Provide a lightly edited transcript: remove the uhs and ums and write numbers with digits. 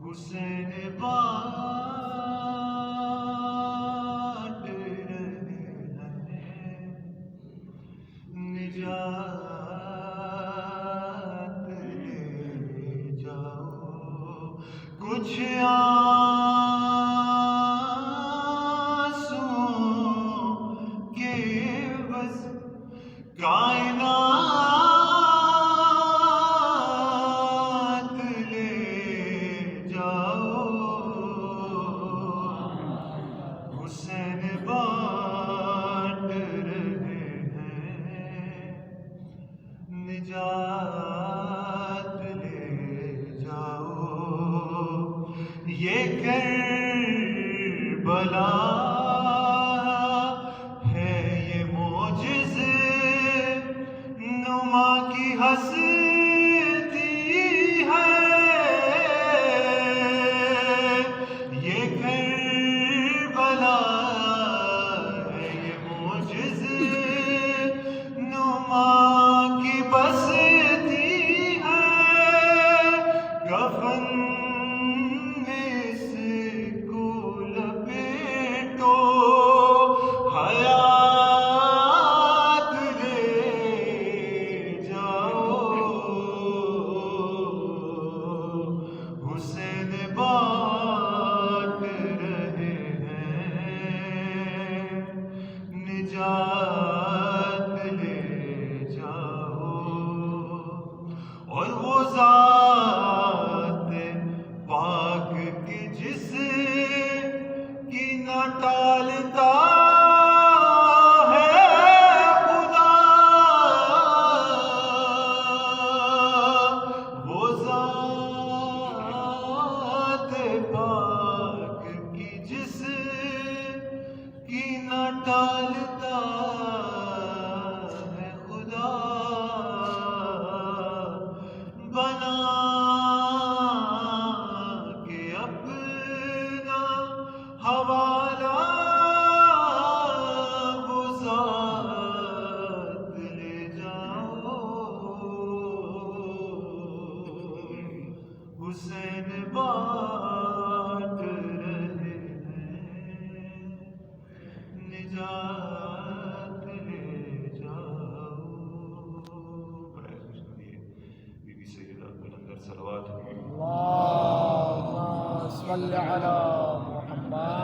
حسین بانٹ رہے ہیں نجات لے جاؤ کچھ آنسوں کے بس کائنات لے جاؤ حسین بانٹ رہے ہیں نجات لے جاؤ یہ کربلا ہے یہ معجزے نما کی ہستی ہے یہ کربلا ہے یہ معجزے نما کی بستی ہے کفن میں اس کو لپیٹو حیات لے جاؤ حسین بانٹ رہے ہیں نجات لے جاؤ اور وہ ذات پاک کی جس کی نہ ٹالتا ہے خدا وہ ذات پاک کی جس کی نہ ٹالتا ہے خدا بنا کے اپنا حوالہ وہ ذات لے جاؤ حسین بانٹ رہے ہیں نجات لے جاؤ برائے خوش ندیے بی بی سیدہ بلندر صلوات اللهم صل على محمد